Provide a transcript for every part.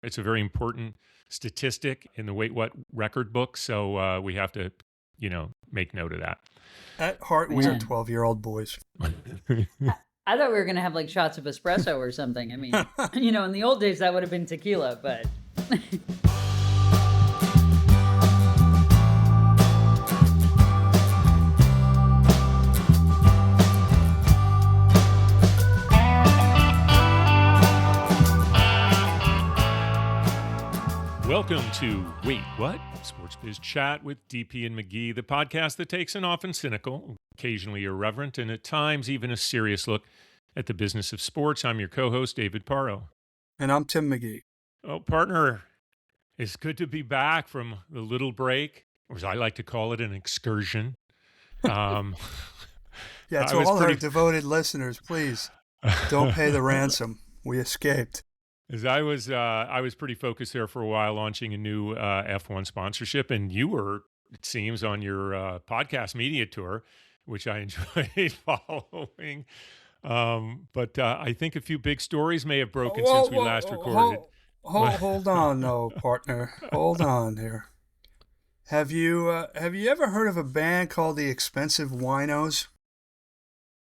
It's a very important statistic in the Wait What record book. So we have to, make note of that. At heart, we are Man. 12-year-old boys. I thought we were going to have like shots of espresso or something. I mean, in the old days that would have been tequila, but. Welcome to Wait What? Sports Biz Chat with DP and McGee, the podcast that takes an often cynical, occasionally irreverent, and at times even a serious look at the business of sports. I'm your co-host, 𝗕𝘂𝗶𝗹𝗶𝗆. And I'm Tim McGee. Oh, partner, it's good to be back from the little break, or as I like to call it, an excursion. Yeah, to all our devoted listeners, please don't pay the ransom. We escaped. As I was pretty focused there for a while, launching a new F1 sponsorship, and you were, it seems, on your podcast media tour, which I enjoyed following. But I think a few big stories may have broken since we last recorded. Hold on, no, partner. Hold on here. Have you ever heard of a band called the 𝗕𝘂𝗶𝗵𝗆?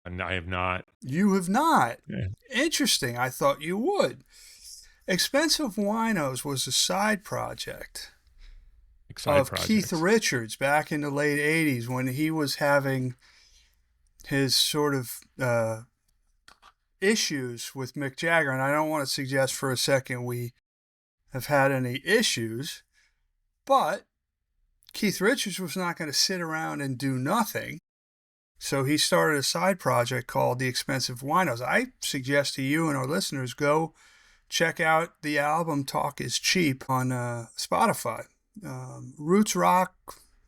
I have not. You have not? Yeah. Interesting. I thought you would. 𝗕𝘂𝗶𝗵𝗆 was a side project of Keith Richards back in the late 80s when he was having his sort of issues with Mick Jagger. And I don't want to suggest for a second we have had any issues, but Keith Richards was not going to sit around and do nothing. So he started a side project called the 𝗕𝘂𝗶𝗵𝗆. I suggest to you and our listeners, go check out the album Talk is Cheap on Spotify. Roots rock.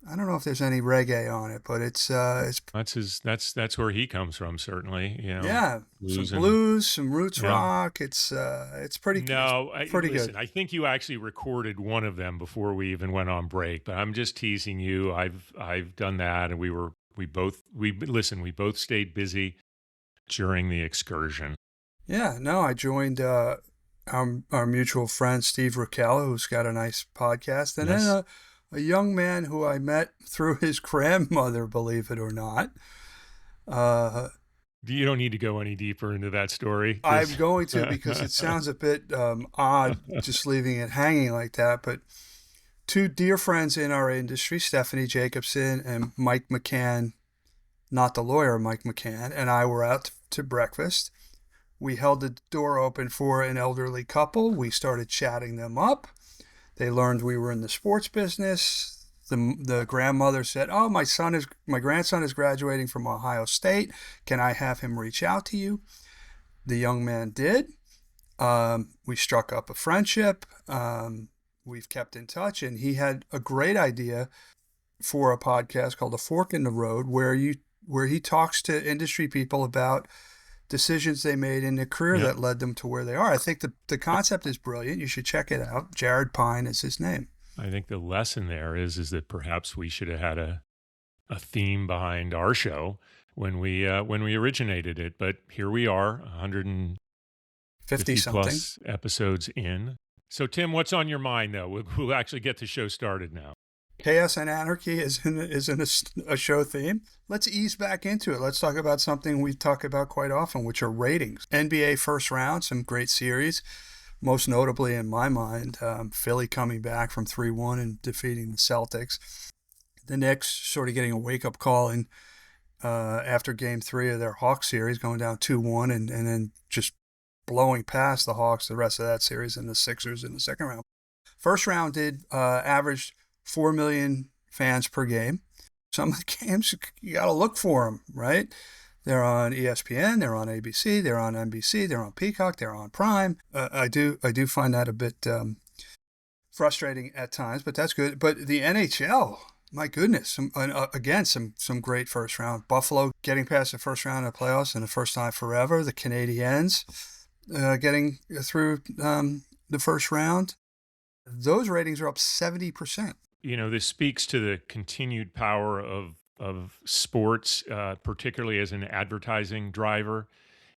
I don't know if there's any reggae on it, but it's that's where he comes from, certainly. Yeah, some blues, some roots rock. It's pretty good. Listen, I think you actually recorded one of them before we even went on break, but I'm just teasing you. I've done that, and we both stayed busy during the excursion. Yeah, no, I joined our mutual friend Steve Raquel, who's got a nice podcast, and then a young man who I met through his grandmother, believe it or not. You don't need to go any deeper into that story. I'm going to, because it sounds a bit odd just leaving it hanging like that. But two dear friends in our industry, Stephanie Jacobson and Mike McCann, not the lawyer, Mike McCann, and I were out to breakfast. We held the door open for an elderly couple. We started chatting them up. They learned we were in the sports business. The grandmother said, "Oh, my grandson is graduating from Ohio State. Can I have him reach out to you?" The young man did. We struck up a friendship. We've kept in touch, and he had a great idea for a podcast called A Fork in the Road, where he talks to industry people about decisions they made in their career that led them to where they are. I think the concept is brilliant. You should check it out. Jared Pine is his name. I think the lesson there is that perhaps we should have had a theme behind our show when we originated it. But here we are, 150 plus episodes in. So Tim, what's on your mind though? We'll actually get the show started now. Chaos and Anarchy is in a show theme. Let's ease back into it. Let's talk about something we talk about quite often, which are ratings. NBA first round, some great series. Most notably in my mind, Philly coming back from 3-1 and defeating the Celtics. The Knicks sort of getting a wake-up call after Game 3 of their Hawks series, going down 2-1 and then just blowing past the Hawks the rest of that series, and the Sixers in the second round. First round did averaged 4 million fans per game. Some of the games, you got to look for them, right? They're on ESPN, they're on ABC, they're on NBC, they're on Peacock, they're on Prime. I do find that a bit frustrating at times, but that's good. But the NHL, my goodness, some great first round. Buffalo getting past the first round of the playoffs and the first time forever. The Canadiens getting through the first round. Those ratings are up 70%. This speaks to the continued power of sports, particularly as an advertising driver.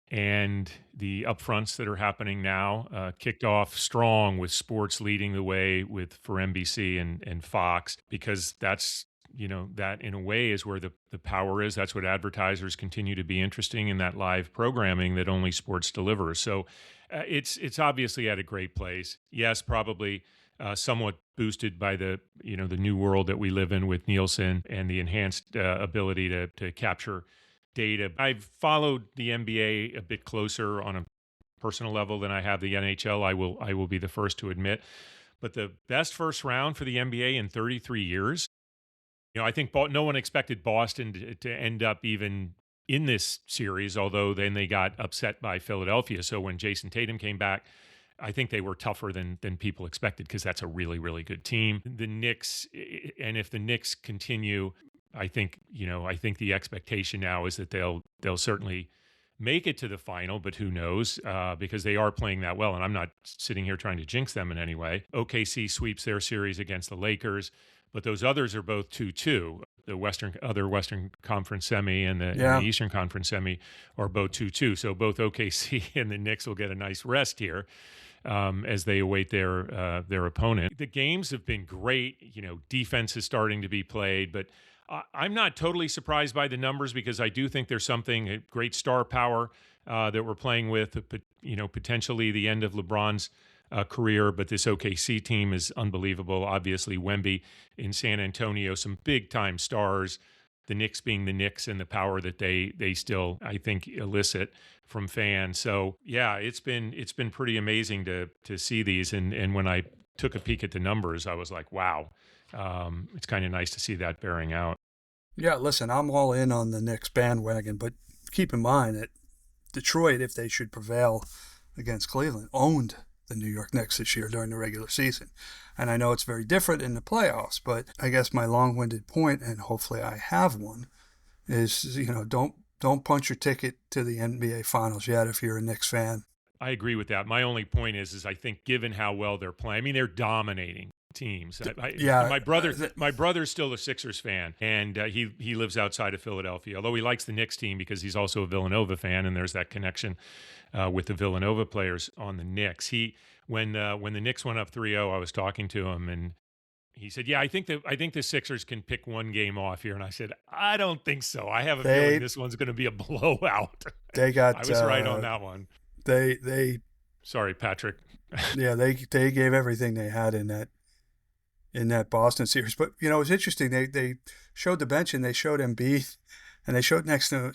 and the upfronts that are happening now, kicked off strong with sports leading the way for NBC and Fox, because that's, that in a way is where the power is. That's what advertisers continue to be interesting in, that live programming that only sports delivers. So it's obviously at a great place. Yes, probably somewhat boosted by the new world that we live in with Nielsen and the enhanced ability to capture data. I've followed the NBA a bit closer on a personal level than I have the NHL. I will be the first to admit. But the best first round for the NBA in 33 years. I think no one expected Boston to end up even in this series, although then they got upset by Philadelphia. So when Jason Tatum came back, I think they were tougher than people expected, because that's a really, really good team. The Knicks, and if the Knicks continue, I think the expectation now is that they'll certainly make it to the final, but who knows, because they are playing that well. And I'm not sitting here trying to jinx them in any way. OKC sweeps their series against the Lakers, but those others are both 2-2. The other Western Conference semi and the Eastern Conference semi are both 2-2. So both OKC and the Knicks will get a nice rest here as they await their opponent. The games have been great. Defense is starting to be played, but I'm not totally surprised by the numbers, because I do think there's a great star power that we're playing with, potentially the end of LeBron's career, but this OKC team is unbelievable. Obviously, Wemby in San Antonio, some big-time stars, the Knicks being the Knicks, and the power that they still, I think, elicit from fans. So, yeah, it's been pretty amazing to see these. And when I took a peek at the numbers, I was like, wow, it's kind of nice to see that bearing out. Yeah, listen, I'm all in on the Knicks bandwagon, but keep in mind that Detroit, if they should prevail against Cleveland, owned the New York Knicks this year during the regular season. And I know it's very different in the playoffs, but I guess my long-winded point, and hopefully I have one, is, don't punch your ticket to the NBA Finals yet if you're a Knicks fan. I agree with that. My only point is I think given how well they're playing, they're dominating teams. My brother's still a Sixers fan, and he lives outside of Philadelphia, although he likes the Knicks team because he's also a Villanova fan, and there's that connection with the Villanova players on the Knicks. When the Knicks went up 3-0, I was talking to him, and he said, "Yeah, I think the Sixers can pick one game off here." And I said, "I don't think so. I have a feeling this one's going to be a blowout." I was right on that one. Sorry, Patrick. Yeah, they gave everything they had in that Boston series. But it was interesting. They showed the bench, and they showed Embiid, and they showed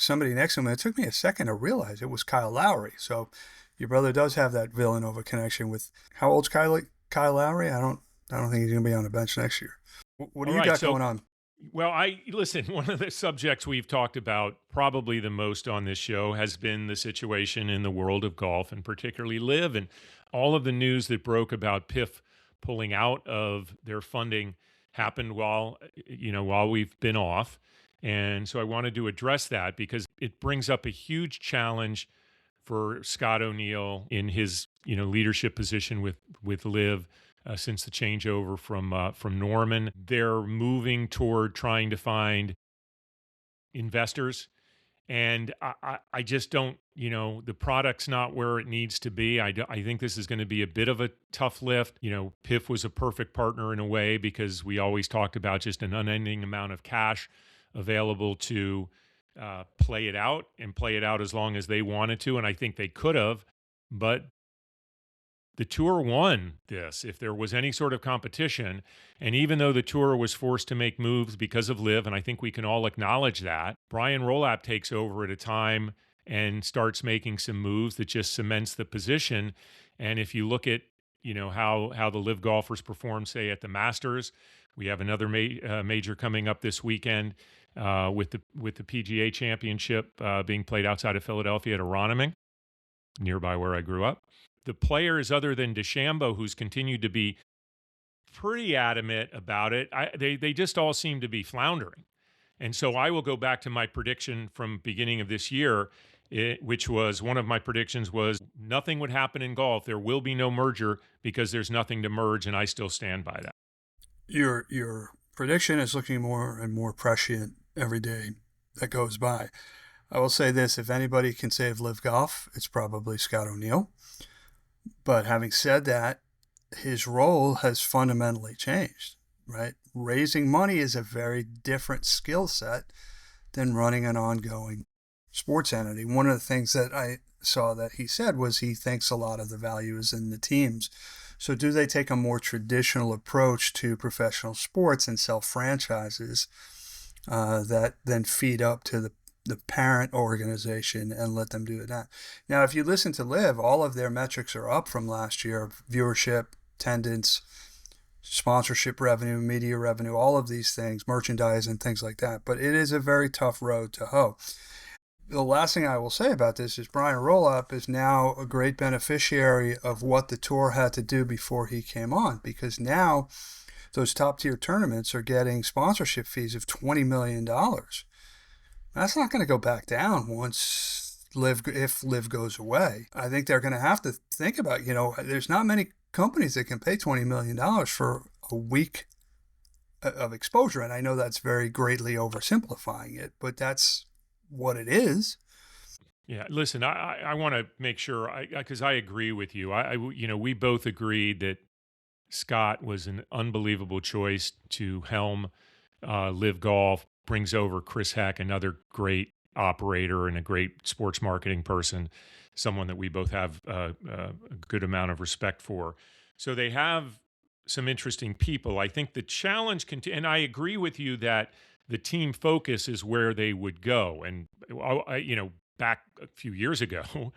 somebody next to him. And it took me a second to realize it was Kyle Lowry. So your brother does have that Villanova connection with. How old's Kyle Lowry? I don't think he's going to be on the bench next year. What do you got going on? Well, listen, one of the subjects we've talked about probably the most on this show has been the situation in the world of golf, and particularly LIV, and all of the news that broke about PIF pulling out of their funding happened while we've been off. And so I wanted to address that because it brings up a huge challenge for Scott O'Neill in his leadership position with LIV. Since the changeover from Norman, they're moving toward trying to find investors, and I just don't. The product's not where it needs to be. I think this is going to be a bit of a tough lift. PIF was a perfect partner in a way because we always talked about just an unending amount of cash available to play it out as long as they wanted to, and I think they could have, but the tour won this if there was any sort of competition. And even though the tour was forced to make moves because of LIV, and I think we can all acknowledge that, Brian Rolapp takes over at a time and starts making some moves that just cements the position. And if you look at, how the LIV golfers perform, say, at the Masters, we have another major coming up this weekend with the PGA Championship being played outside of Philadelphia at Aronimink, nearby where I grew up. The players other than DeChambeau, who's continued to be pretty adamant about it, they just all seem to be floundering. And so I will go back to my prediction from beginning of this year, which was one of my predictions was nothing would happen in golf. There will be no merger because there's nothing to merge, and I still stand by that. Your prediction is looking more and more prescient every day that goes by. I will say this, if anybody can save Live Golf, it's probably Scott O'Neill. But having said that, his role has fundamentally changed, right? Raising money is a very different skill set than running an ongoing sports entity. One of the things that I saw that he said was he thinks a lot of the value is in the teams. So do they take a more traditional approach to professional sports and sell franchises that then feed up to the parent organization and let them do that? Now, if you listen to Live, all of their metrics are up from last year: viewership, attendance, sponsorship revenue, media revenue, all of these things, merchandise and things like that. But it is a very tough road to hoe. The last thing I will say about this is Brian Roloff is now a great beneficiary of what the tour had to do before he came on, because now those top tier tournaments are getting sponsorship fees of $20 million. That's not going to go back down once if Live goes away. I think they're going to have to think about, there's not many companies that can pay $20 million for a week of exposure. And I know that's very greatly oversimplifying it, but that's what it is. Yeah, listen, I want to make sure, because I agree with you. We both agreed that Scott was an unbelievable choice to helm Live Golf. Brings over Chris Heck, another great operator and a great sports marketing person, someone that we both have a good amount of respect for. So they have some interesting people. I think the challenge, and I agree with you that the team focus is where they would go. And, back a few years ago,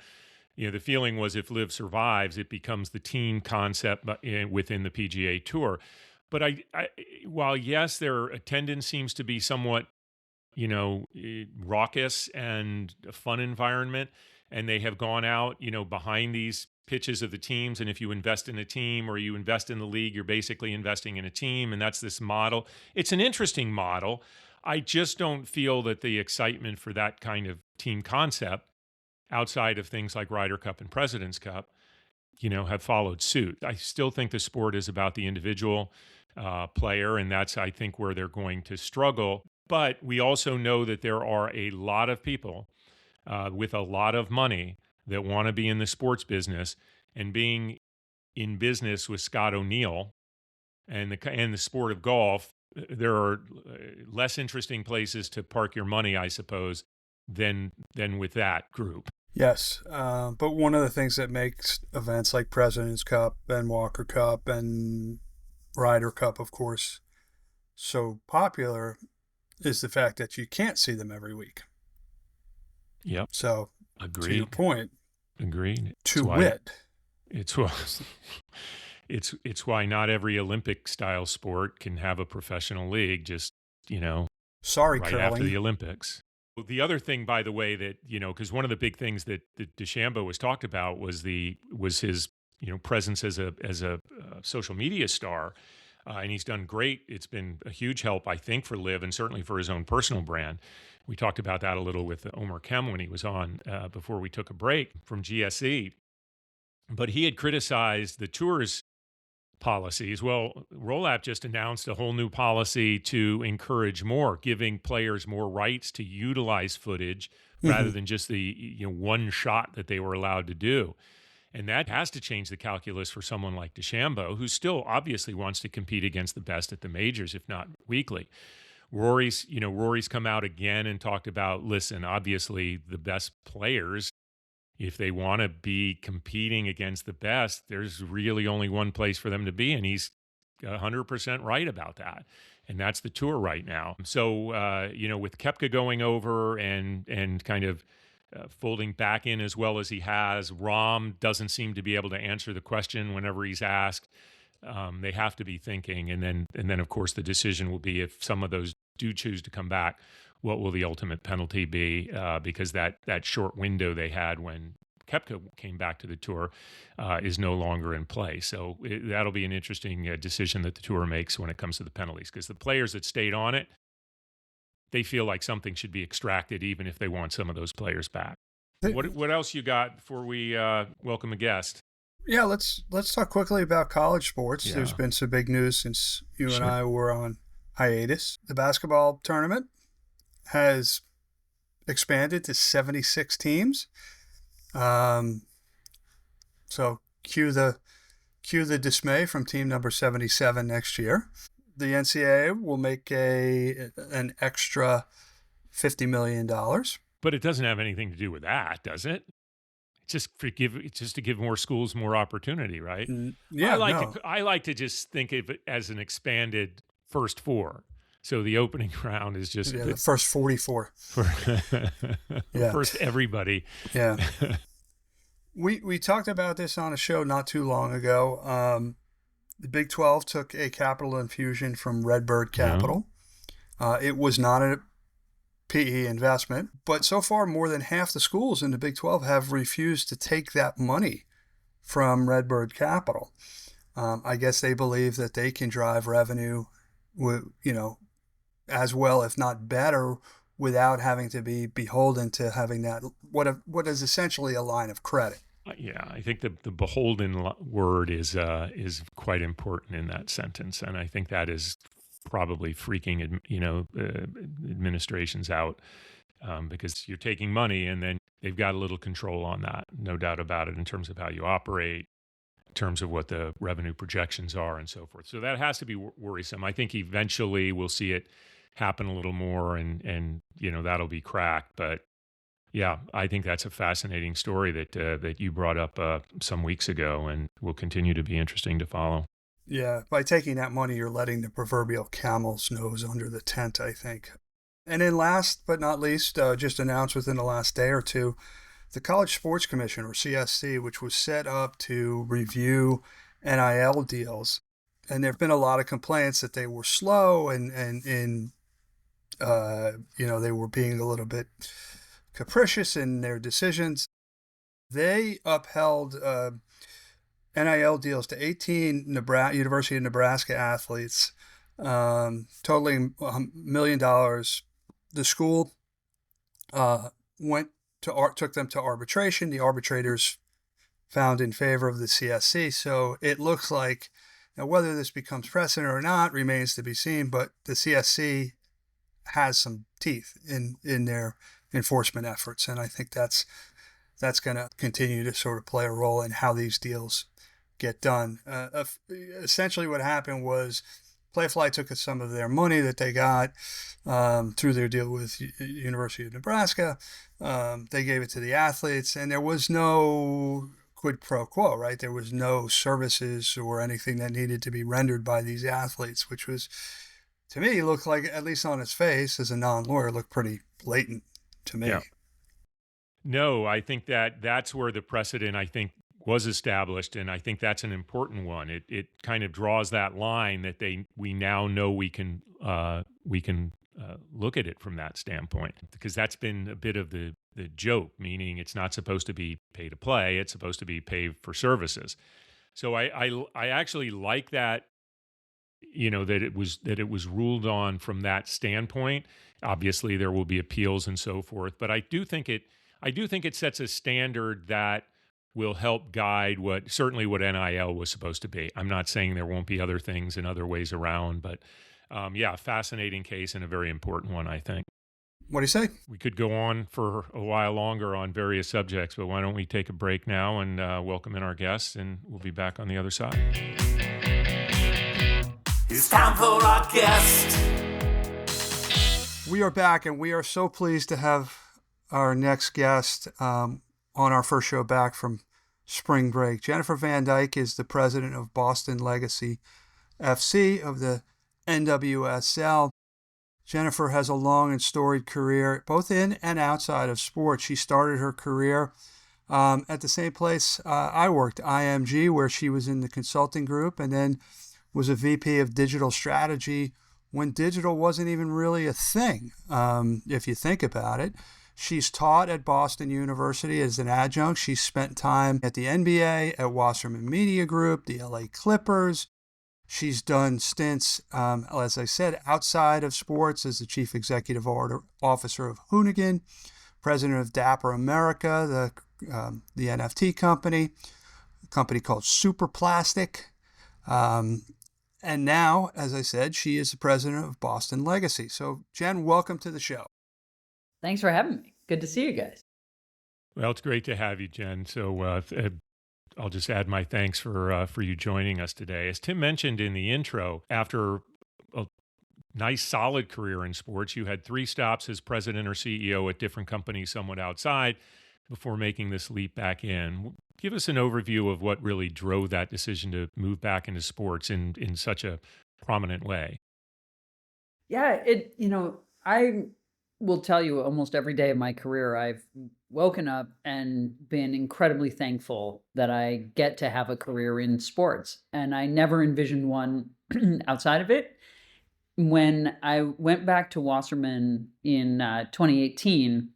the feeling was if Live survives, it becomes the team concept within the PGA Tour. But while yes, their attendance seems to be somewhat, raucous and a fun environment, and they have gone out, behind these pitches of the teams. And if you invest in a team or you invest in the league, you're basically investing in a team. And that's this model. It's an interesting model. I just don't feel that the excitement for that kind of team concept outside of things like Ryder Cup and President's Cup, have followed suit. I still think the sport is about the individual player, and that's, I think, where they're going to struggle. But we also know that there are a lot of people with a lot of money that want to be in the sports business, and being in business with Scott O'Neill and the sport of golf, there are less interesting places to park your money, I suppose, than with that group. Yes, but one of the things that makes events like President's Cup and Walker Cup and Ryder Cup, of course, so popular is the fact that you can't see them every week. Yep. So, agreed. To your point, agreed. It's why not every Olympic style sport can have a professional league. Just sorry, right curling. After the Olympics. The other thing, by the way, that because one of the big things that 𝗕𝘂𝗶𝗹𝗱𝗶 was talked about was his presence as a social media star, and he's done great. It's been a huge help, I think, for Liv and certainly for his own personal brand. We talked about that a little with Omar Khem when he was on before we took a break from GSE. But he had criticized the tour's policies. Well, Roloff just announced a whole new policy to encourage more, giving players more rights to utilize footage rather than just the one shot that they were allowed to do. And that has to change the calculus for someone like 𝗕𝘂𝗶𝗏, who still obviously wants to compete against the best at the majors, if not weekly. Rory's come out again and talked about, listen, obviously the best players, if they want to be competing against the best, there's really only one place for them to be. And he's 100% right about that. And that's the tour right now. So, with 𝗕𝘂𝗶𝗏 going over and kind of folding back in as well as he has, Rahm doesn't seem to be able to answer the question whenever he's asked. They have to be thinking. And then, of course, the decision will be if some of those do choose to come back, what will the ultimate penalty be? Because that short window they had when 𝗕𝘂𝗶𝗏 came back to the tour is no longer in play. So that'll be an interesting decision that the tour makes when it comes to the penalties, because the players that stayed on it, they feel like something should be extracted even if they want some of those players back. What else you got before we welcome a guest? Yeah, let's talk quickly about college sports. Yeah. There's been some big news since you Sure. and I were on hiatus. The basketball tournament has expanded to 76 teams. So cue the dismay from team number 77 next year. The NCAA will make an extra $50 million. But it doesn't have anything to do with that, does it? It's just to give more schools more opportunity, right? Yeah, I like to just think of it as an expanded first four. So the opening round is just the first 44 first everybody. Yeah. We talked about this on a show not too long ago. The Big 12 took a capital infusion from Redbird Capital. It was not a PE investment, but so far more than half the schools in the Big 12 have refused to take that money from Redbird Capital. I guess they believe that they can drive revenue, as well, if not better, without having to be beholden to having that what is essentially a line of credit. Yeah, I think the beholden word is quite important in that sentence, and I think that is probably freaking administrations out, because you're taking money and then they've got a little control on that, no doubt about it, in terms of how you operate, in terms of what the revenue projections are, and so forth. So that has to be worrisome. I think eventually we'll see it happen a little more, and that'll be cracked. But yeah, I think that's a fascinating story that you brought up some weeks ago, and will continue to be interesting to follow. Yeah, by taking that money, you're letting the proverbial camel's nose under the tent, I think. And then last but not least, just announced within the last day or two, the College Sports Commission, or CSC, which was set up to review NIL deals. And there have been a lot of complaints that they were slow and they were being a little bit capricious in their decisions. They upheld NIL deals to 18 University of Nebraska athletes, totaling $1 million. The school took them to arbitration. The arbitrators found in favor of the CSC. So it looks like, now whether this becomes precedent or not remains to be seen, but the CSC has some teeth in their enforcement efforts. And I think that's going to continue to sort of play a role in how these deals get done. Essentially what happened was Playfly took some of their money that they got through their deal with University of Nebraska. They gave it to the athletes, and there was no quid pro quo, right? There was no services or anything that needed to be rendered by these athletes, which was, to me, looked like, at least on its face, as a non-lawyer, looked pretty blatant to me. Yeah. No, I think that's where the precedent, I think, was established, and I think that's an important one. It kind of draws that line that we now know we can look at it from that standpoint, because that's been a bit of the joke, meaning it's not supposed to be pay to play, it's supposed to be pay for services. So I actually like that, that it was ruled on from that standpoint. Obviously there will be appeals and so forth, but I do think it sets a standard that will help guide what NIL was supposed to be. I'm not saying there won't be other things and other ways around, but fascinating case and a very important one, I think. What do you say? We could go on for a while longer on various subjects, but why don't we take a break now and welcome in our guests, and we'll be back on the other side. It's time for our guest. We are back, and we are so pleased to have our next guest on our first show back from spring break. Jennifer Van Dyke is the president of Boston Legacy FC of the NWSL. Jennifer has a long and storied career, both in and outside of sports. She started her career at the same place I worked, IMG, where she was in the consulting group, and then was a VP of digital strategy when digital wasn't even really a thing, if you think about it. She's taught at Boston University as an adjunct. She's spent time at the NBA, at Wasserman Media Group, the LA Clippers. She's done stints, as I said, outside of sports as the chief executive officer of Hoonigan, president of Dapper America, the NFT company, a company called Superplastic. And now, as I said, she is the president of Boston Legacy. So, Jen, welcome to the show. Thanks for having me. Good to see you guys. Well, it's great to have you, Jen. So I'll just add my thanks for you joining us today. As Tim mentioned in the intro, after a nice, solid career in sports, you had 3 stops as president or CEO at different companies somewhat outside before making this leap back in. Give us an overview of what really drove that decision to move back into sports in such a prominent way. Yeah, I will tell you almost every day of my career, I've woken up and been incredibly thankful that I get to have a career in sports. And I never envisioned one outside of it. When I went back to Wasserman in 2018,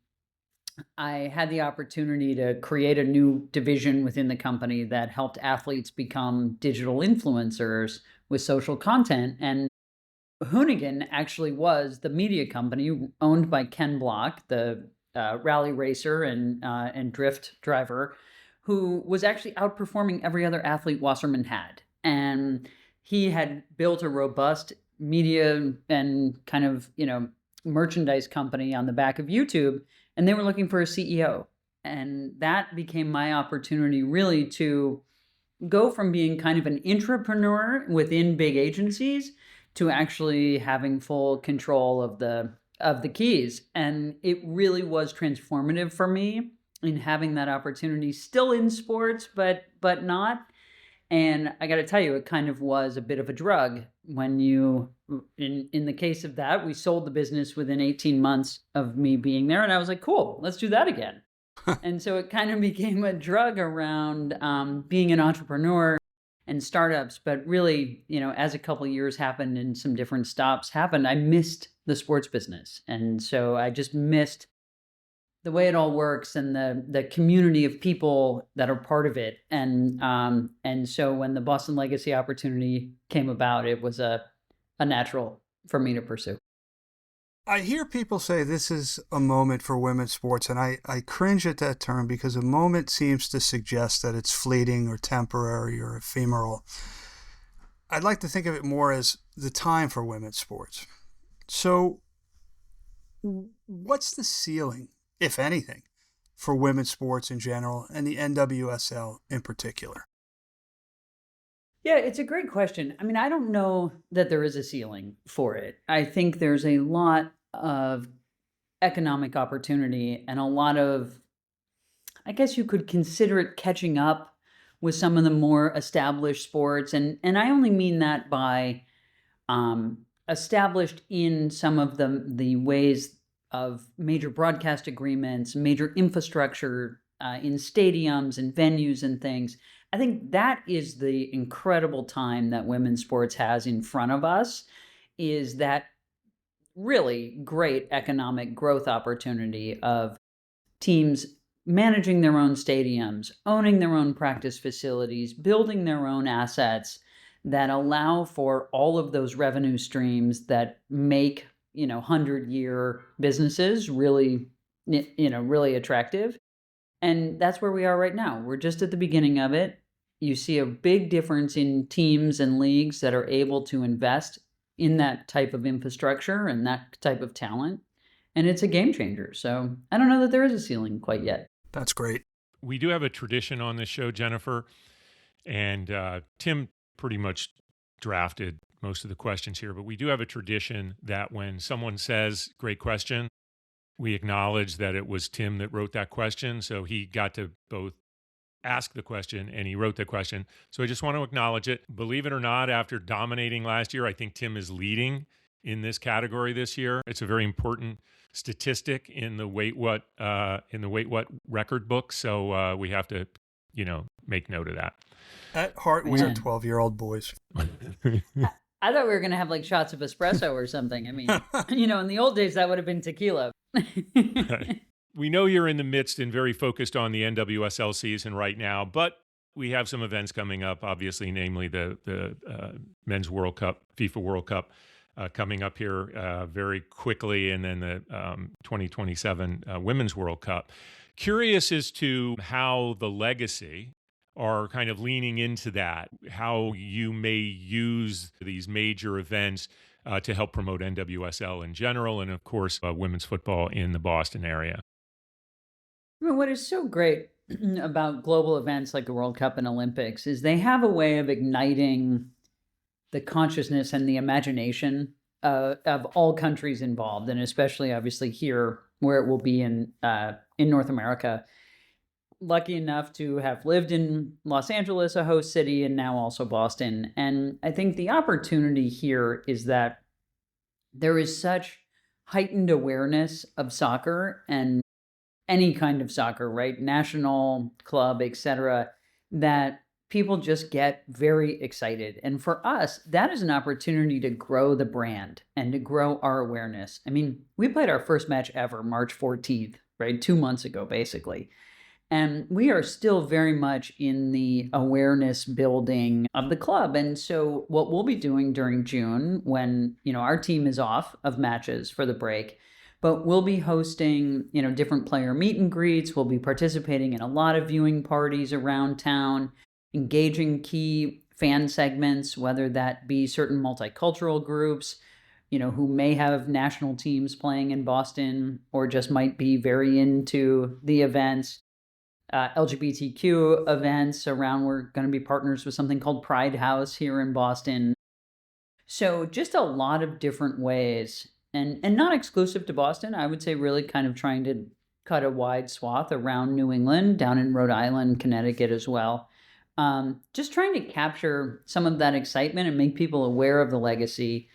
I had the opportunity to create a new division within the company that helped athletes become digital influencers with social content. And Hoonigan actually was the media company owned by Ken Block, the rally racer and drift driver, who was actually outperforming every other athlete Wasserman had. And he had built a robust media and kind of, merchandise company on the back of YouTube, and they were looking for a CEO. And that became my opportunity really to go from being kind of an entrepreneur within big agencies to actually having full control of the keys. And it really was transformative for me in having that opportunity, still in sports, but not. And I got to tell you, it kind of was a bit of a drug when in the case of that, we sold the business within 18 months of me being there. And I was like, cool, let's do that again. And so it kind of became a drug around being an entrepreneur and startups. But really, as a couple of years happened and some different stops happened, I missed the sports business. And so I just missed the way it all works and the community of people that are part of it. And so when the Boston Legacy opportunity came about, it was a natural for me to pursue. I hear people say this is a moment for women's sports, and I cringe at that term because a moment seems to suggest that it's fleeting or temporary or ephemeral. I'd like to think of it more as the time for women's sports. So what's the ceiling, if anything, for women's sports in general and the NWSL in particular? Yeah, it's a great question. I mean, I don't know that there is a ceiling for it. I think there's a lot of economic opportunity and a lot of, I guess you could consider it catching up with some of the more established sports. And I only mean that by established in some of the ways of major broadcast agreements, major infrastructure in stadiums and venues and things. I think that is the incredible time that women's sports has in front of us, is that really great economic growth opportunity of teams managing their own stadiums, owning their own practice facilities, building their own assets that allow for all of those revenue streams that make 100-year businesses really attractive. And that's where we are right now. We're just at the beginning of it. You see a big difference in teams and leagues that are able to invest in that type of infrastructure and that type of talent. And it's a game changer. So I don't know that there is a ceiling quite yet. That's great. We do have a tradition on this show, Jennifer, and Tim pretty much drafted most of the questions here, but we do have a tradition that when someone says, great question, we acknowledge that it was Tim that wrote that question. So he got to both ask the question and he wrote the question. So I just want to acknowledge it. What or not, after dominating last year, I think Tim is leading in this category this year. It's a very important statistic in the Wait What record book. So we have to, make note of that. At heart, we are 12-year-old boys. I thought we were going to have like shots of espresso or something. I mean, in the old days, that would have been tequila. We know you're in the midst and very focused on the NWSL season right now, but we have some events coming up, obviously, namely the Men's World Cup, FIFA World Cup coming up here very quickly, and then the 2027 Women's World Cup. Curious as to how the Legacy are kind of leaning into that, how you may use these major events to help promote NWSL in general, and of course, women's football in the Boston area. I mean, what is so great about global events like the World Cup and Olympics is they have a way of igniting the consciousness and the imagination of all countries involved, and especially obviously here where it will be in North America. Lucky enough to have lived in Los Angeles, a host city, and now also Boston. And I think the opportunity here is that there is such heightened awareness of soccer and any kind of soccer, right? National, club, etc., that people just get very excited. And for us, that is an opportunity to grow the brand and to grow our awareness. I mean, we played our first match ever, March 14th, right? 2 months ago, basically. And we are still very much in the awareness building of the club. And so what we'll be doing during June when, our team is off of matches for the break, but we'll be hosting, different player meet and greets. We'll be participating in a lot of viewing parties around town, engaging key fan segments, whether that be certain multicultural groups, who may have national teams playing in Boston or just might be very into the events. LGBTQ events around. We're going to be partners with something called Pride House here in Boston. So just a lot of different ways and not exclusive to Boston. I would say really kind of trying to cut a wide swath around New England, down in Rhode Island, Connecticut as well. Just trying to capture some of that excitement and make people aware of the legacy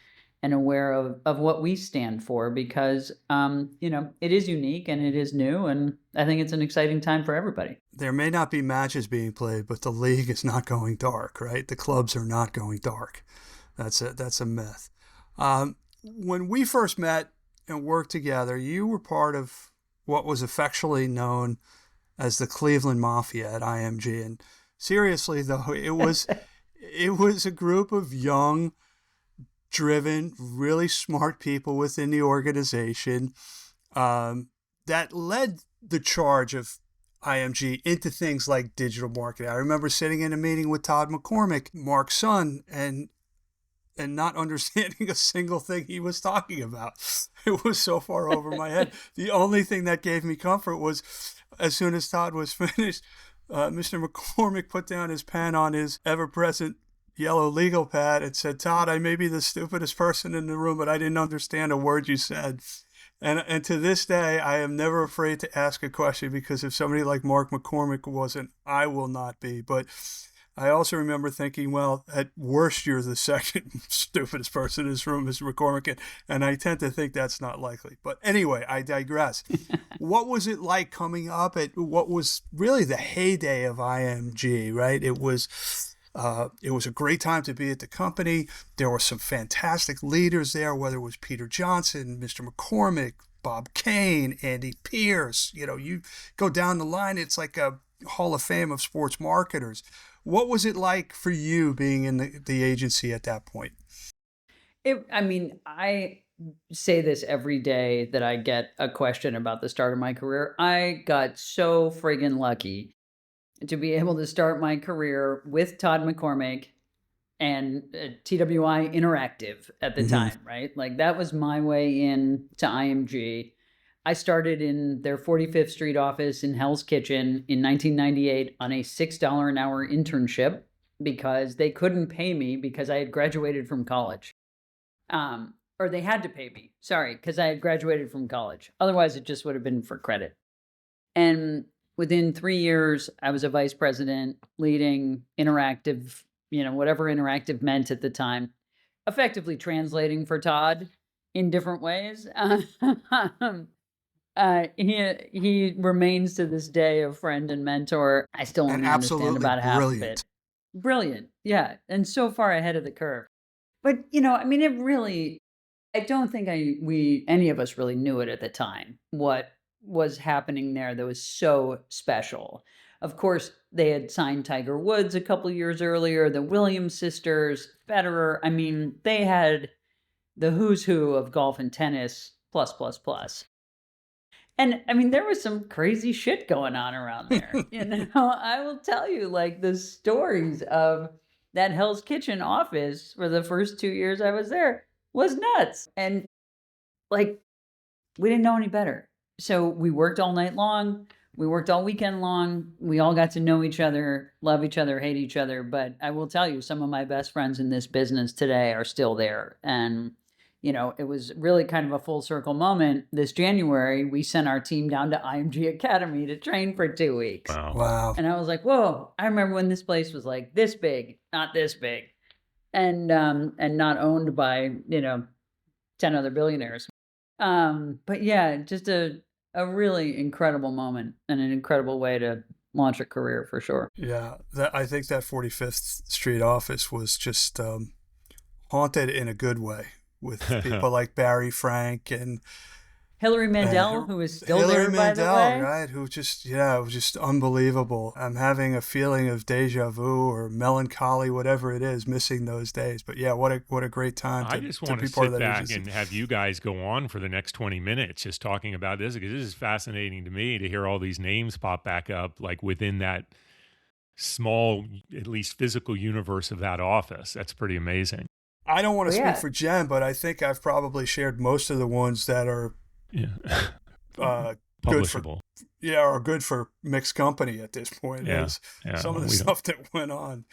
and aware of what we stand for because, it is unique and it is new. And I think it's an exciting time for everybody. There may not be matches being played, but the league is not going dark, right? The clubs are not going dark. That's a myth. When we first met and worked together, you were part of what was affectionately known as the Cleveland Mafia at IMG. And seriously, though, it was a group of young, driven, really smart people within the organization that led the charge of IMG into things like digital marketing. I remember sitting in a meeting with 𝘕𝘂𝗶𝗶𝗶, Mark's son, and not understanding a single thing he was talking about. It was so far over my head. The only thing that gave me comfort was as soon as Todd was finished, Mr. McCormick put down his pen on his ever-present yellow legal pad and said, "Todd, I may be the stupidest person in the room, but I didn't understand a word you said." And to this day, I am never afraid to ask a question because if somebody like Mark McCormick wasn't, I will not be. But I also remember thinking, well, at worst, you're the second stupidest person in this room, Mr. McCormick. And I tend to think that's not likely. But anyway, I digress. What was it like coming up at what was really the heyday of IMG, right? It was a great time to be at the company. There were some fantastic leaders there, whether it was Peter Johnson, Mr. McCormick, Bob Kane, Andy Pierce. You go down the line, it's like a Hall of Fame of sports marketers. What was it like for you being in the agency at that point? I say this every day that I get a question about the start of my career. I got so friggin' lucky to be able to start my career with Todd McCormick and TWI Interactive at the time, right? Like that was my way in to IMG. I started in their 45th Street office in Hell's Kitchen in 1998 on a $6 an hour internship because they couldn't pay me because I had graduated from college. Or they had to pay me, because I had graduated from college. Otherwise, it just would have been for credit. And within 3 years, I was a vice president leading interactive, whatever interactive meant at the time, effectively translating for Todd in different ways. He remains to this day a friend and mentor. I still only understand about half of it. Brilliant. Yeah. And so far ahead of the curve. But, it really, I don't think any of us really knew it at the time, what was happening there that was so special. Of course, they had signed Tiger Woods a couple years earlier, the Williams sisters, Federer. They had the who's who of golf and tennis, plus. And there was some crazy shit going on around there. I will tell you, like the stories of that Hell's Kitchen office for the first 2 years I was there was nuts. And like, we didn't know any better. So we worked all night long. We worked all weekend long. We all got to know each other, love each other, hate each other. But I will tell you, some of my best friends in this business today are still there. And, you know, it was really kind of a full circle moment. This January, we sent our team down to IMG Academy to train for 2 weeks. Wow. And I was like, whoa, I remember when this place was like this big, not this big. And not owned by, 10 other billionaires. But yeah, just a really incredible moment and an incredible way to launch a career for sure. Yeah, I think that 45th Street office was just haunted in a good way with people like Barry Frank and Hilary Mandel, who is still there, by the way. Right, who just, it was just unbelievable. I'm having a feeling of deja vu or melancholy, whatever it is, missing those days. But yeah, what a great time I just want to sit back and have you guys go on for the next 20 minutes just talking about this, because this is fascinating to me to hear all these names pop back up, like within that small, at least physical universe of that office. That's pretty amazing. I don't want to speak for Jen, but I think I've probably shared most of the ones that are publishable. Or good for mixed company at this point. Some of the stuff that went on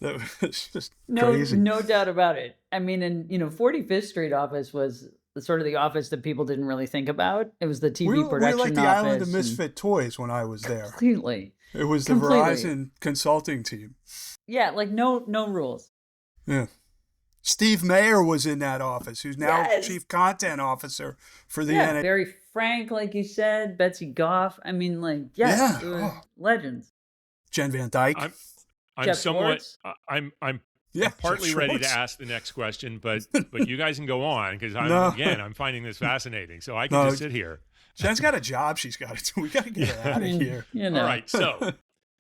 that was just crazy. No doubt about it. I mean, and 45th Street office was sort of the office that people didn't really think about. It was the TV production office. We were like the Island of Misfit Toys when I was there. Completely. It was the Verizon consulting team. Yeah, like no rules. Yeah. Steve Mayer was in that office, who's now chief content officer for the NWSL. Barry Frank, like you said, Betsy Goff. I mean, legends. Jen Van Dyke. I'm partly ready to ask the next question, but you guys can go on, because I'm finding this fascinating, so I can just sit here. Jen's got a job she's got to do. We got to get her out of here. All right, so,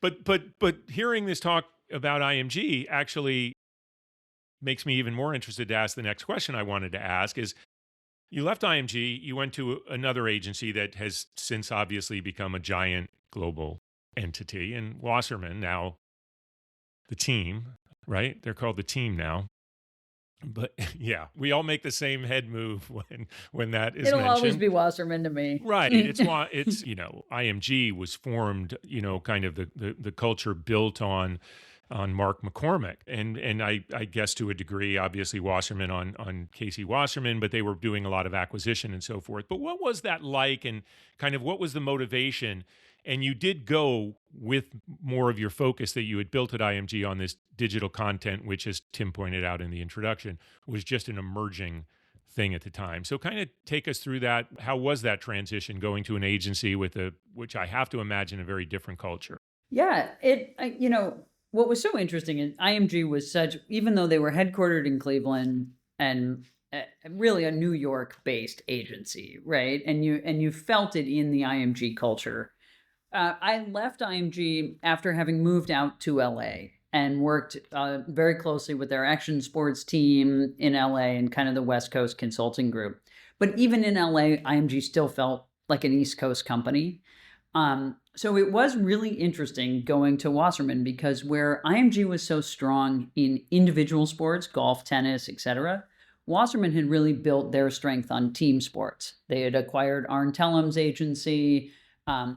but hearing this talk about IMG actually makes me even more interested to ask the next question I wanted to ask is, you left IMG, you went to another agency that has since obviously become a giant global entity, and Wasserman, now the team, right? They're called the team now. But yeah, we all make the same head move when that is mentioned. It'll always be Wasserman to me. Right. It's IMG was formed, kind of the culture built on Mark McCormick. And I guess to a degree, obviously Wasserman on Casey Wasserman, but they were doing a lot of acquisition and so forth. But what was that like, and kind of what was the motivation? And you did go with more of your focus that you had built at IMG on this digital content, which, as Tim pointed out in the introduction, was just an emerging thing at the time. So kind of take us through that. How was that transition going to an agency with which I have to imagine a very different culture? Yeah, what was so interesting is IMG was even though they were headquartered in Cleveland and really a New York-based agency, right? And you felt it in the IMG culture. I left IMG after having moved out to LA and worked very closely with their action sports team in LA and kind of the West Coast consulting group. But even in LA, IMG still felt like an East Coast company. So it was really interesting going to Wasserman, because where IMG was so strong in individual sports, golf, tennis, etc., Wasserman had really built their strength on team sports. They had acquired Arn Tellum's agency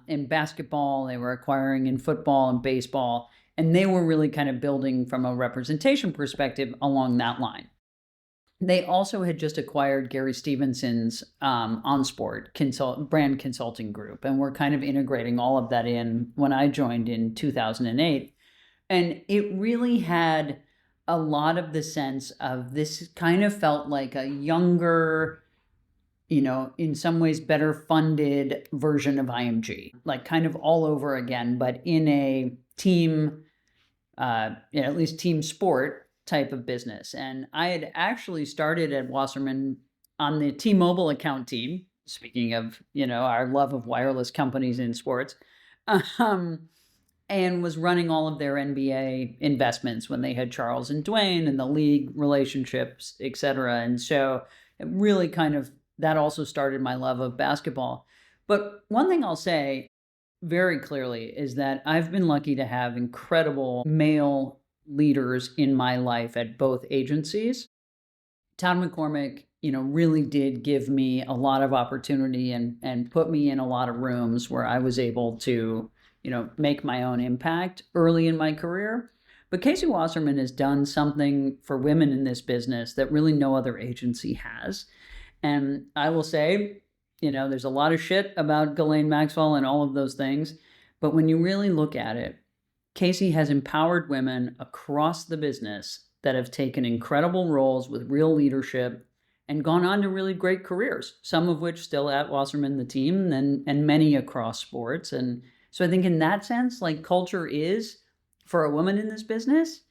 in basketball. They were acquiring in football and baseball. And they were really kind of building from a representation perspective along that line. They also had just acquired Gary Stevenson's OnSport brand consulting group, and were kind of integrating all of that in when I joined in 2008. And it really had a lot of the sense of this kind of felt like a younger, in some ways better funded version of IMG, like kind of all over again, but in a team, at least team sport type of business. And I had actually started at Wasserman on the T-Mobile account team, speaking of, our love of wireless companies in sports, and was running all of their NBA investments when they had Charles and Dwayne and the league relationships, et cetera. And so it really that also started my love of basketball. But one thing I'll say very clearly is that I've been lucky to have incredible male leaders in my life at both agencies. Todd McCormick really did give me a lot of opportunity and put me in a lot of rooms where I was able to, make my own impact early in my career. But Ksy Wasserman has done something for women in this business that really no other agency has. And I will say, there's a lot of shit about Ghislaine Maxwell and all of those things. But when you really look at it, Ksy has empowered women across the business that have taken incredible roles with real leadership and gone on to really great careers, some of which still at Wasserman, the team, and many across sports. And so I think in that sense, like, culture is, for a woman in this business,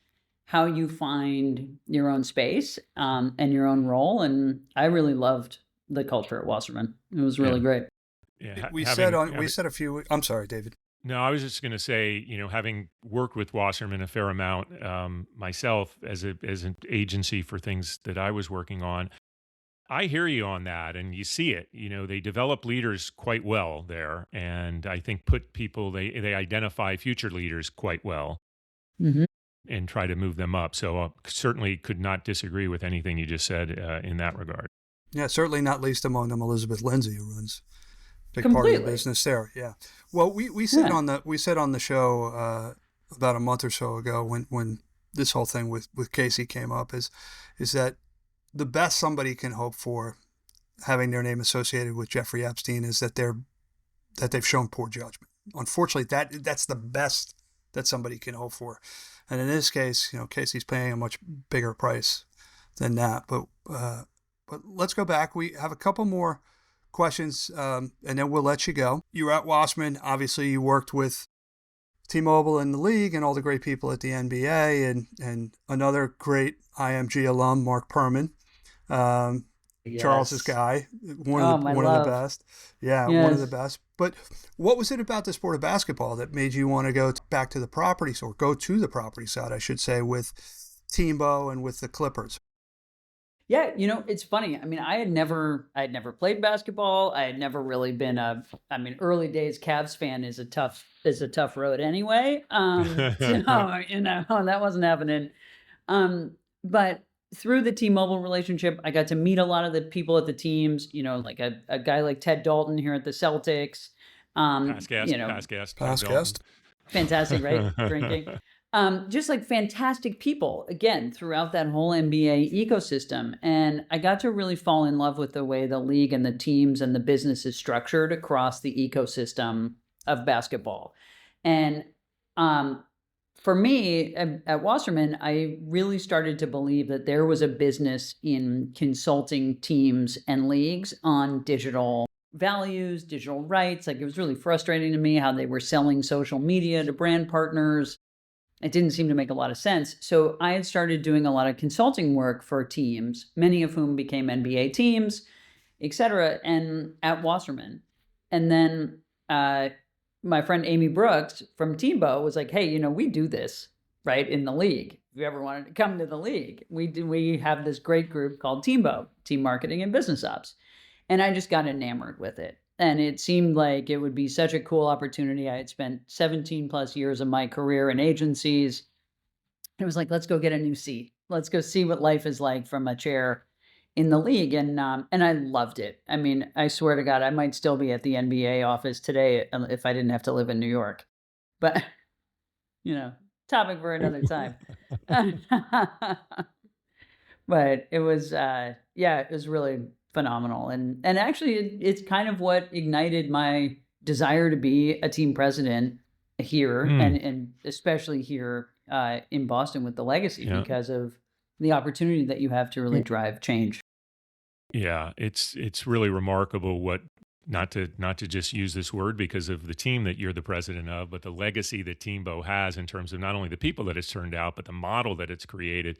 how you find your own space and your own role. And I really loved the culture at Wasserman. It was really great. Yeah, we said a few. I'm sorry, David. No, I was just going to say, having worked with Wasserman a fair amount myself as an agency for things that I was working on, I hear you on that, and you see it. They develop leaders quite well there, and I think they identify future leaders quite well and try to move them up. So certainly could not disagree with anything you just said in that regard. Yeah, certainly not least among them Elizabeth Lindsay, who runs a big Completely. part of the business there. Yeah. Well, we said on the show about a month or so ago when this whole thing with Ksy came up is that the best somebody can hope for having their name associated with Jeffrey Epstein is that they've shown poor judgment. Unfortunately, that's the best that somebody can hope for. And in this case, Ksy's paying a much bigger price than that. But let's go back. We have a couple more questions, and then we'll let you go. You were at Wasserman. Obviously, you worked with T-Mobile in the league and all the great people at the NBA and another great IMG alum, Mark Perman. Yes. Charles's guy, one of the best. Yeah, yes. One of the best. But what was it about the sport of basketball that made you want to go back to the properties, or go to the property side, I should say, with Tea-Mo and with the Clippers? Yeah, it's funny. I mean, I had never played basketball. I had never really been early days Cavs fan is a tough road anyway. That wasn't happening. But through the T-Mobile relationship, I got to meet a lot of the people at the teams, like a guy like Ted Dalton here at the Celtics. Past guest. Fantastic, right? Drinking. Just like fantastic people, again, throughout that whole NBA ecosystem. And I got to really fall in love with the way the league and the teams and the business is structured across the ecosystem of basketball. And for me, at Wasserman, I really started to believe that there was a business in consulting teams and leagues on digital values, digital rights. Like, it was really frustrating to me how they were selling social media to brand partners. It didn't seem to make a lot of sense. So I had started doing a lot of consulting work for teams, many of whom became NBA teams, et cetera, and at Wasserman. And then my friend Amy Brooks from Teambo was like, hey, we do this, right, in the league. If you ever wanted to come to the league, we have this great group called Teambo, Team Marketing and Business Ops. And I just got enamored with it. And it seemed like it would be such a cool opportunity. I had spent 17 plus years of my career in agencies. It was like, let's go get a new seat. Let's go see what life is like from a chair in the league. And I loved it. I mean, I swear to God, I might still be at the NBA office today if I didn't have to live in New York. But, topic for another time. But it was, it was really phenomenal. And actually, it's kind of what ignited my desire to be a team president here, and especially here in Boston with the legacy, because of the opportunity that you have to really drive change. Yeah, it's really remarkable what, not to just use this word because of the team that you're the president of, but the legacy that Teambo has in terms of not only the people that it's turned out, but the model that it's created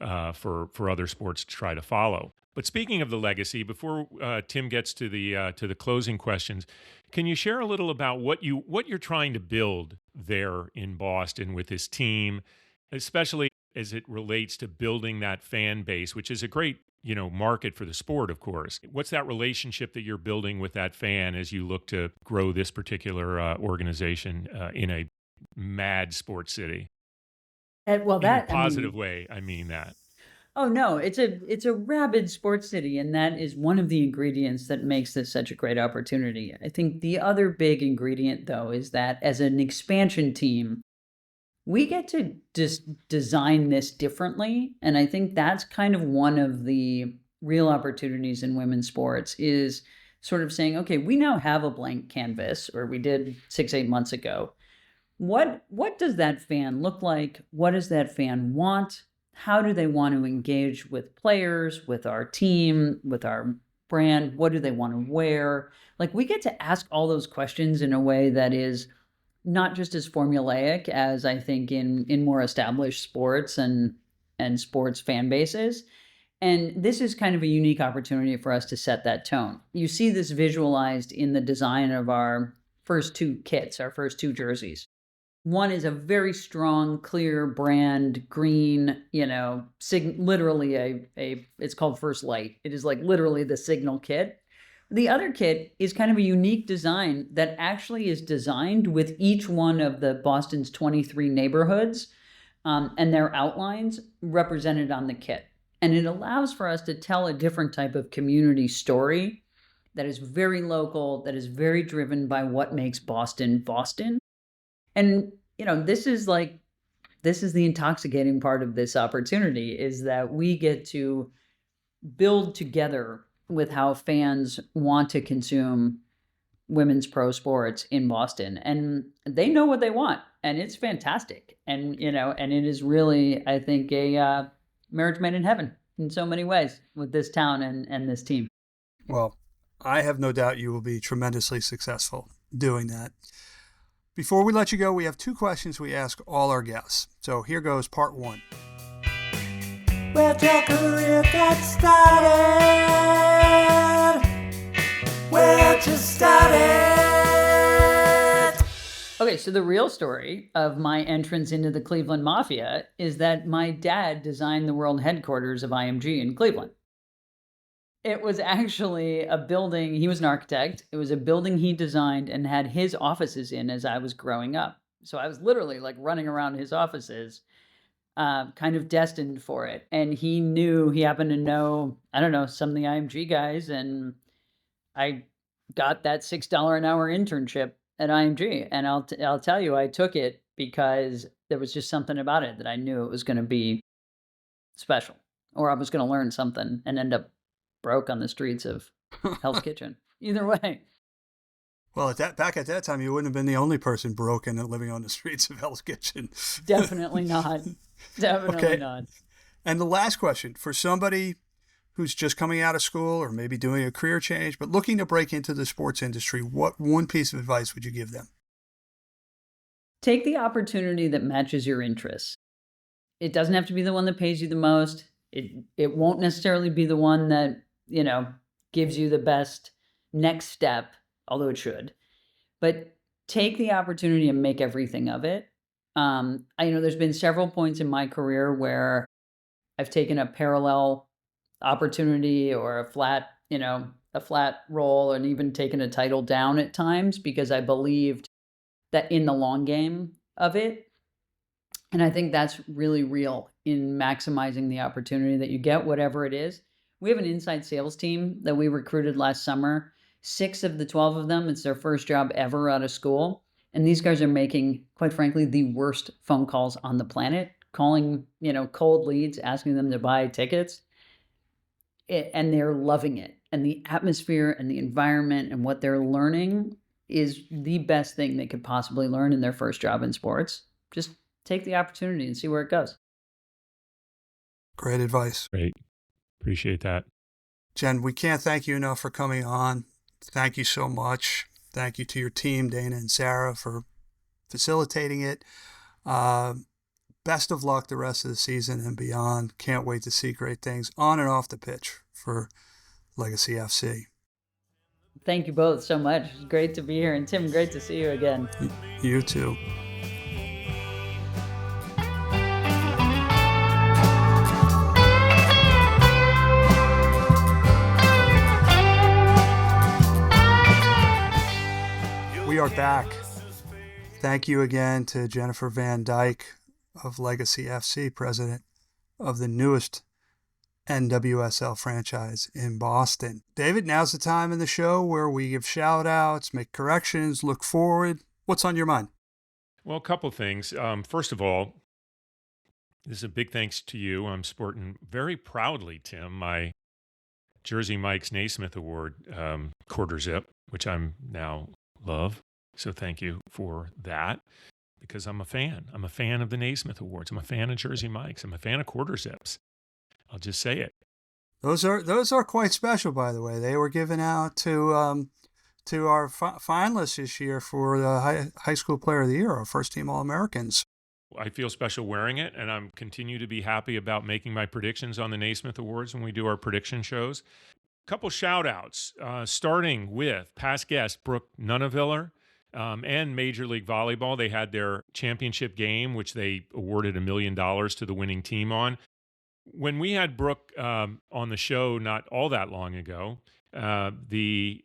for other sports to try to follow. But speaking of the legacy, before Tim gets to the closing questions, can you share a little about what you're trying to build there in Boston with this team, especially as it relates to building that fan base, which is a great market for the sport, of course. What's that relationship that you're building with that fan as you look to grow this particular organization in a mad sports city? Well, in a positive way, I mean that. Oh no, it's a rabid sports city, and that is one of the ingredients that makes this such a great opportunity. I think the other big ingredient, though, is that as an expansion team, we get to just design this differently, and I think that's kind of one of the real opportunities in women's sports is sort of saying, okay, we now have a blank canvas, or we did 6-8 months ago. What does that fan look like? What does that fan want? How do they want to engage with players, with our team, with our brand? What do they want to wear? Like, we get to ask all those questions in a way that is not just as formulaic as I think in more established sports and sports fan bases. And this is kind of a unique opportunity for us to set that tone. You see this visualized in the design of our first two kits, our first two jerseys. One is a very strong, clear brand, green, literally it's called First Light. It is like literally the signal kit. The other kit is kind of a unique design that actually is designed with each one of the Boston's 23 neighborhoods and their outlines represented on the kit. And it allows for us to tell a different type of community story that is very local, that is very driven by what makes Boston, Boston. And, this is the intoxicating part of this opportunity, is that we get to build together with how fans want to consume women's pro sports in Boston. And they know what they want, and it's fantastic. And, and it is really, I think, a marriage made in heaven in so many ways with this town and this team. Well, I have no doubt you will be tremendously successful doing that. Before we let you go, we have 2 questions we ask all our guests. So here goes part 1. Where'd your career get started? Where'd you started? Okay, so the real story of my entrance into the Cleveland Mafia is that my dad designed the world headquarters of IMG in Cleveland. It was actually a building, he was an architect. It was a building he designed and had his offices in as I was growing up. So I was literally like running around his offices, kind of destined for it. And he happened to know, I don't know, some of the IMG guys. And I got that $6 an hour internship at IMG. And I'll tell you, I took it because there was just something about it that I knew it was going to be special, or I was going to learn something and end up broke on the streets of Hell's Kitchen. Either way. Well, back at that time, you wouldn't have been the only person broken and living on the streets of Hell's Kitchen. Definitely not. Definitely not. And the last question, for somebody who's just coming out of school or maybe doing a career change, but looking to break into the sports industry, what one piece of advice would you give them? Take the opportunity that matches your interests. It doesn't have to be the one that pays you the most. It won't necessarily be the one that, gives you the best next step, although it should. But take the opportunity and make everything of it. There's been several points in my career where I've taken a parallel opportunity or a flat role, and even taken a title down at times because I believed that in the long game of it. And I think that's really real in maximizing the opportunity that you get, whatever it is. We have an inside sales team that we recruited last summer. 6 of the 12 of them, it's their first job ever out of school. And these guys are making, quite frankly, the worst phone calls on the planet, calling, cold leads, asking them to buy tickets. And they're loving it. And the atmosphere and the environment and what they're learning is the best thing they could possibly learn in their first job in sports. Just take the opportunity and see where it goes. Great advice. Great. Appreciate that. Jen, we can't thank you enough for coming on. Thank you so much. Thank you to your team, Dana and Sarah, for facilitating it. Best of luck the rest of the season and beyond. Can't wait to see great things on and off the pitch for Legacy FC. Thank you both so much. It's great to be here. And Tim, great to see you again. You too. We are back. Thank you again to Jennifer Van Dyke of Legacy FC, president of the newest NWSL franchise in Boston. David, now's the time in the show where we give shout outs, make corrections, look forward. What's on your mind? Well, a couple things. First of all, this is a big thanks to you. I'm sporting very proudly, Tim, my Jersey Mike's Naismith Award quarter zip, which I'm now love. So thank you for that, because I'm a fan. I'm a fan of the Naismith Awards. I'm a fan of Jersey Mike's. I'm a fan of quarter zips. I'll just say it. Those are quite special, by the way. They were given out to our finalists this year for the high school player of the year, our first team All-Americans. I feel special wearing it, and I'm continue to be happy about making my predictions on the Naismith Awards when we do our prediction shows. Couple shout outs, starting with past guest Brooke Nuneviller and Major League Volleyball. They had their championship game, which they awarded $1 million to the winning team on. When we had Brooke on the show not all that long ago, the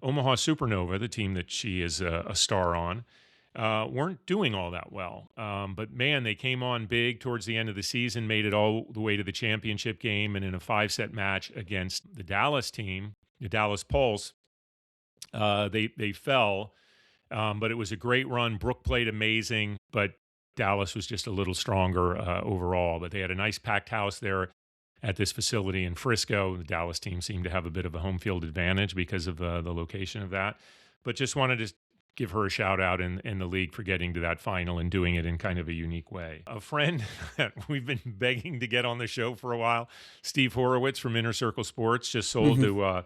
Omaha Supernova, the team that she is a star on, weren't doing all that well. But man, they came on big towards the end of the season, made it all the way to the championship game, and in a 5-set match against the Dallas team, the Dallas Pulse, they fell. But it was a great run. Brooke played amazing, but Dallas was just a little stronger overall. But they had a nice packed house there at this facility in Frisco. The Dallas team seemed to have a bit of a home field advantage because of the location of that. But just wanted to give her a shout out in the league for getting to that final and doing it in kind of a unique way. A friend that we've been begging to get on the show for a while, Steve Horowitz from Inner Circle Sports, just sold to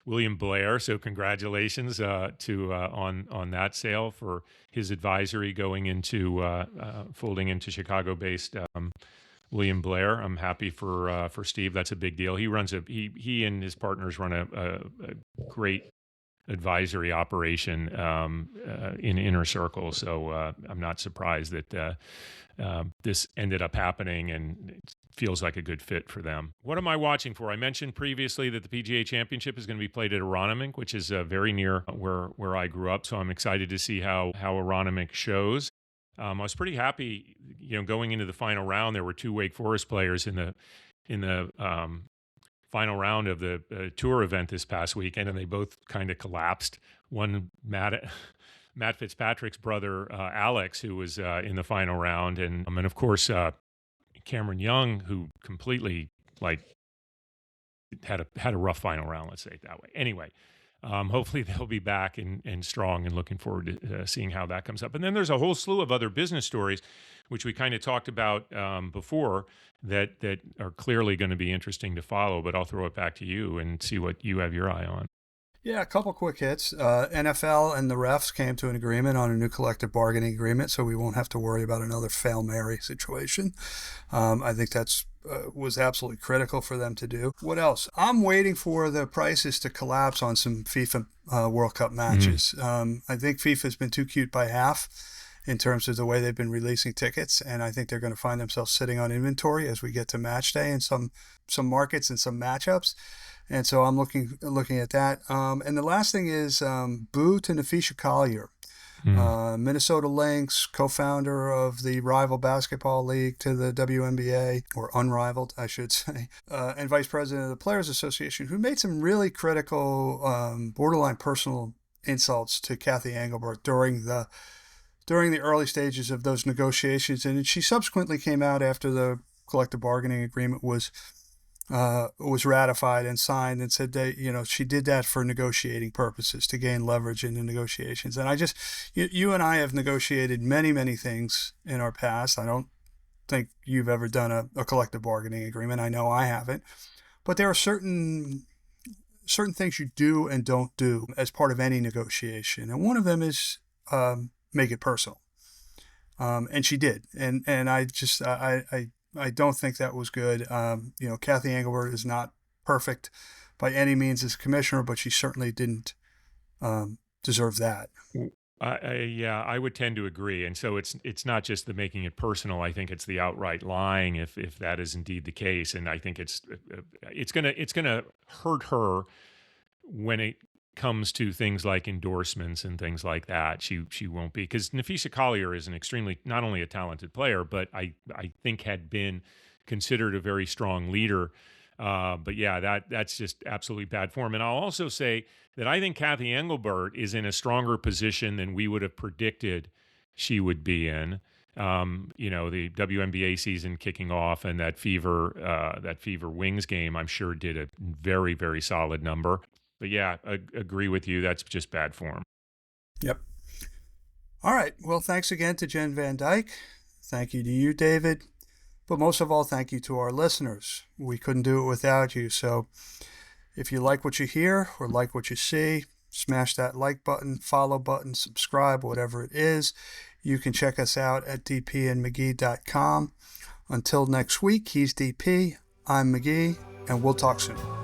William Blair. So congratulations on that sale for his advisory going into folding into Chicago-based William Blair. I'm happy for Steve. That's a big deal. He and his partners run a great advisory operation in Inner Circle. So I'm not surprised that this ended up happening, and it feels like a good fit for them. What am I watching for? I mentioned previously that the PGA Championship is going to be played at Aronimink, which is very near where I grew up. So I'm excited to see how Aronimink shows. I was pretty happy, going into the final round. There were 2 Wake Forest players in the final round of the tour event this past weekend, and they both kind of collapsed. One, Matt Fitzpatrick's brother, Alex, who was in the final round, and of course Cameron Young, who completely had a rough final round. Let's say it that way. Anyway, hopefully they'll be back and strong, and looking forward to seeing how that comes up. And then there's a whole slew of other business stories, which we kind of talked about before, that are clearly going to be interesting to follow. But I'll throw it back to you and see what you have your eye on. Yeah, a couple quick hits. NFL and the refs came to an agreement on a new collective bargaining agreement, so we won't have to worry about another Hail Mary situation. I think that's was absolutely critical for them to do. What else? I'm waiting for the prices to collapse on some FIFA World Cup matches. I think FIFA's been too cute by half in terms of the way they've been releasing tickets, and I think they're going to find themselves sitting on inventory as we get to match day in some markets and some matchups. And so I'm looking at that. And the last thing is boo to 𝗕𝘂𝗶𝗶𝗆𝗂, Minnesota Lynx, co-founder of the rival basketball league to the WNBA, or unrivaled, I should say, and vice president of the Players Association, who made some really critical, borderline personal insults to Cathy Engelbert during the early stages of those negotiations. And she subsequently came out after the collective bargaining agreement was ratified and signed, and said that, she did that for negotiating purposes, to gain leverage in the negotiations. And you and I have negotiated many, many things in our past. I don't think you've ever done a collective bargaining agreement. I know I haven't. But there are certain things you do and don't do as part of any negotiation. And one of them is make it personal. And she did. And I don't think that was good. Cathy Engelbert is not perfect by any means as commissioner, but she certainly didn't deserve that. I would tend to agree. And so it's not just the making it personal. I think it's the outright lying, if that is indeed the case. And I think it's gonna hurt her when it comes to things like endorsements and things like that. She won't be, because 𝗕𝘂𝗶𝗶𝗆𝗂 is an extremely, not only a talented player, but I think had been considered a very strong leader But yeah, that's just absolutely bad form. And I'll also say that I think Cathy Engelbert is in a stronger position than we would have predicted she would be in. The WNBA season kicking off, and that Fever Wings game, I'm sure did a very, very solid number. But yeah, I agree with you. That's just bad form. Yep. All right. Well, thanks again to Jen Van Dyke. Thank you to you, David. But most of all, thank you to our listeners. We couldn't do it without you. So if you like what you hear or like what you see, smash that like button, follow button, subscribe, whatever it is. You can check us out at dpandmcgee.com. Until next week, he's DP, I'm McGee, and we'll talk soon.